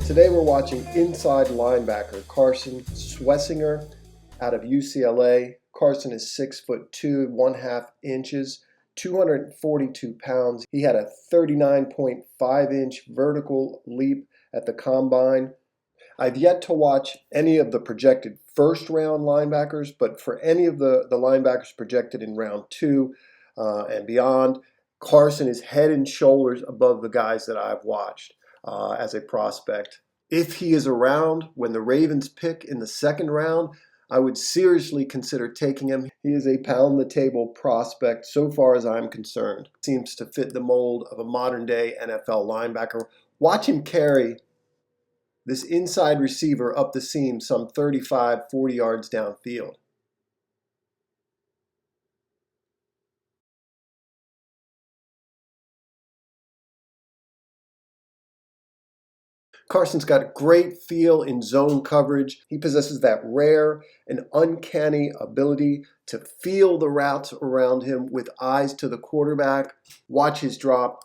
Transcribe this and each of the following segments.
Today we're watching inside linebacker Carson Schwesinger out of UCLA. Carson is 6'2", 1/2 inches, 242 pounds. He had a 39.5-inch vertical leap at the combine. I've yet to watch any of the projected first-round linebackers, but for any of the linebackers projected in round 2 and beyond, Carson is head and shoulders above the guys that I've watched as a prospect. If he is around when the Ravens pick in the second round, I would seriously consider taking him. He is a pound-the-table prospect so far as I'm concerned. Seems to fit the mold of a modern-day NFL linebacker. Watch him carry this inside receiver up the seam some 35, 40 yards downfield. Carson's got great feel in zone coverage. He possesses that rare and uncanny ability to feel the routes around him with eyes to the quarterback. Watch his drop,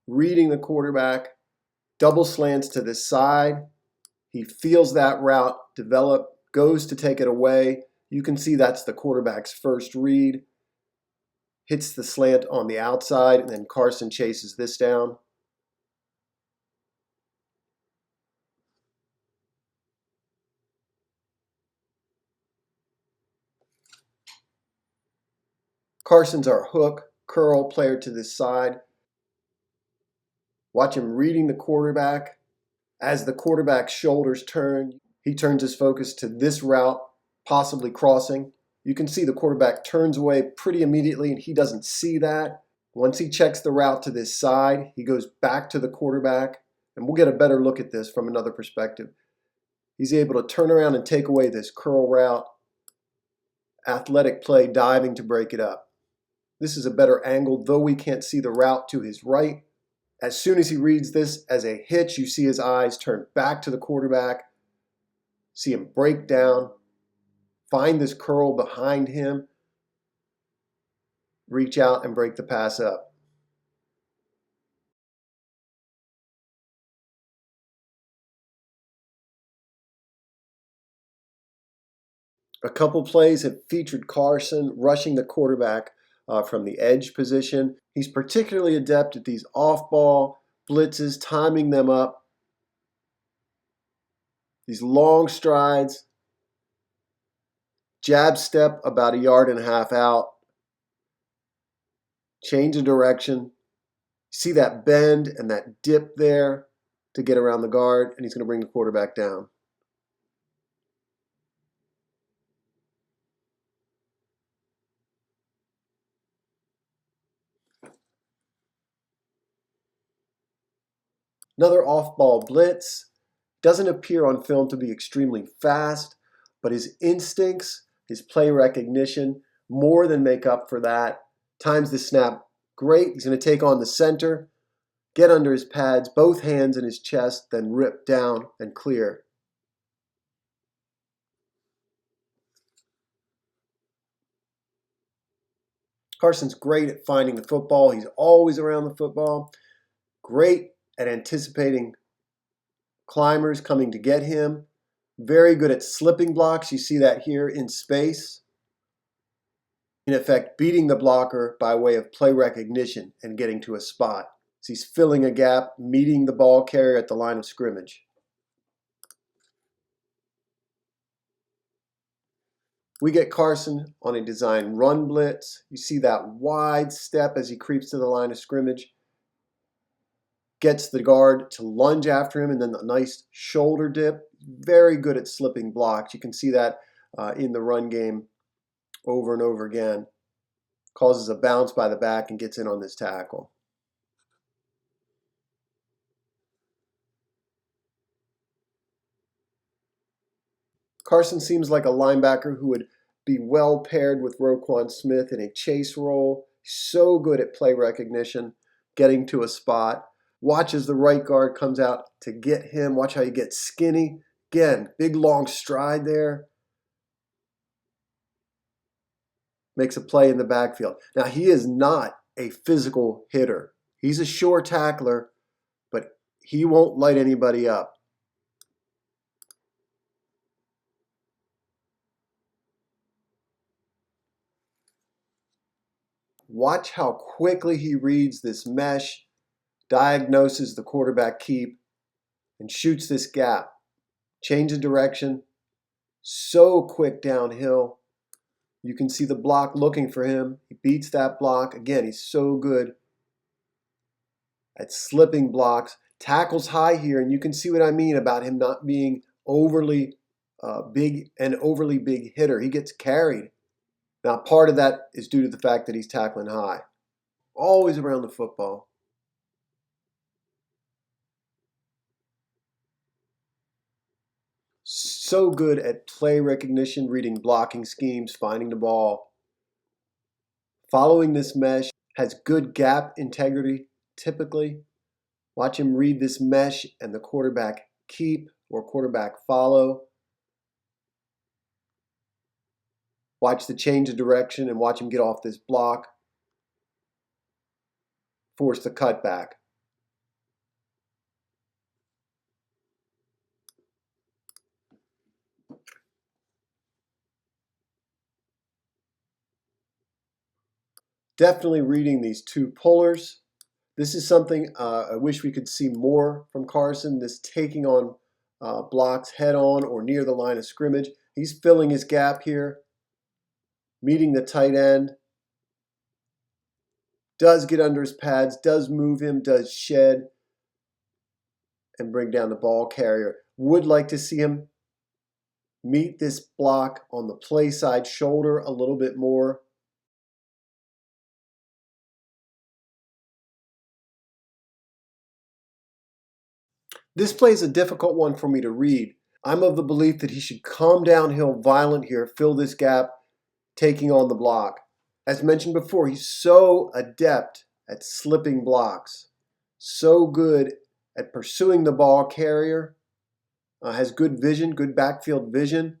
reading the quarterback, double slants to the side. He feels that route develop, goes to take it away. You can see that's the quarterback's first read. Hits the slant on the outside, and then Carson chases this down. Carson's our hook, curl player to this side. Watch him reading the quarterback. As the quarterback's shoulders turn, he turns his focus to this route, possibly crossing. You can see the quarterback turns away pretty immediately, and he doesn't see that. Once he checks the route to this side, he goes back to the quarterback, and we'll get a better look at this from another perspective. He's able to turn around and take away this curl route. Athletic play, diving to break it up. This is a better angle, though we can't see the route to his right. As soon as he reads this as a hitch, you see his eyes turn back to the quarterback. See him break down, find this curl behind him, reach out and break the pass up. A couple plays have featured Carson rushing the quarterback from the edge position. He's particularly adept at these off-ball blitzes, timing them up. These long strides, jab step about 1.5 yards out, change of direction. See that bend and that dip there to get around the guard, and he's going to bring the quarterback down. Another off-ball blitz. Doesn't appear on film to be extremely fast, but his instincts, his play recognition, more than make up for that. Times the snap great. He's going to take on the center, get under his pads, both hands in his chest, then rip down and clear. Carson's great at finding the football. He's always around the football. Great at anticipating climbers coming to get him. Very good at slipping blocks. You see that here in space. In effect, beating the blocker by way of play recognition and getting to a spot. So he's filling a gap, meeting the ball carrier at the line of scrimmage. We get Carson on a design run blitz. You see that wide step as he creeps to the line of scrimmage. Gets the guard to lunge after him, and then a nice shoulder dip. Very good at slipping blocks. You can see that in the run game over and over again. Causes a bounce by the back and gets in on this tackle. Carson seems like a linebacker who would be well paired with Roquan Smith in a chase role. So good at play recognition, getting to a spot. Watch as the right guard comes out to get him. Watch how he gets skinny. Again, big long stride there. Makes a play in the backfield. Now, he is not a physical hitter. He's a sure tackler, but he won't light anybody up. Watch how quickly he reads this mesh, diagnoses the quarterback keep, and shoots this gap. Change of direction. So quick downhill. You can see the block looking for him. He beats that block. Again, he's so good at slipping blocks. Tackles high here, and you can see what I mean about him not being overly big hitter. He gets carried. Now, part of that is due to the fact that he's tackling high. Always around the football. So good at play recognition, reading blocking schemes, finding the ball. Following this mesh, has good gap integrity, typically. Watch him read this mesh and the quarterback keep or quarterback follow. Watch the change of direction and watch him get off this block. Force the cutback. Definitely reading these two pullers. This is something I wish we could see more from Carson, this taking on blocks head on or near the line of scrimmage. He's filling his gap here, meeting the tight end, does get under his pads, does move him, does shed, and bring down the ball carrier. Would like to see him meet this block on the play side shoulder a little bit more. This play is a difficult one for me to read. I'm of the belief that he should come downhill violent here, fill this gap, taking on the block. As mentioned before, he's so adept at slipping blocks, so good at pursuing the ball carrier, has good vision, good backfield vision.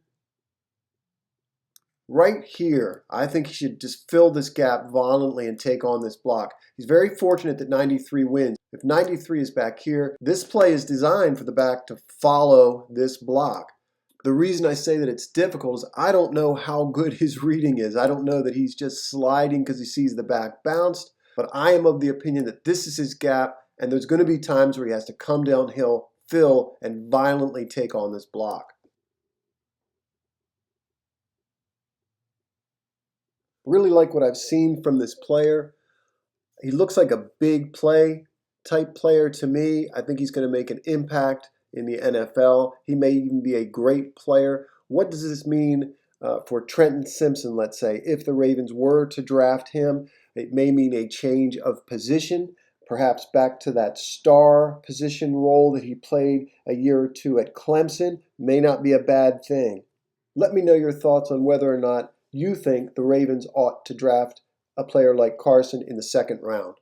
Right here, I think he should just fill this gap violently and take on this block. He's very fortunate that 93 wins. If 93 is back here, this play is designed for the back to follow this block. The reason I say that it's difficult is I don't know how good his reading is. I don't know that he's just sliding because he sees the back bounced, but I am of the opinion that this is his gap, and there's going to be times where he has to come downhill, fill, and violently take on this block. Really like what I've seen from this player. He looks like a big play type player to me. I think he's going to make an impact in the NFL. He may even be a great player. What does this mean for Trenton Simpson, let's say? If the Ravens were to draft him, it may mean a change of position, perhaps back to that star position role that he played a year or two at Clemson. May not be a bad thing. Let me know your thoughts on whether or not you think the Ravens ought to draft a player like Carson in the second round.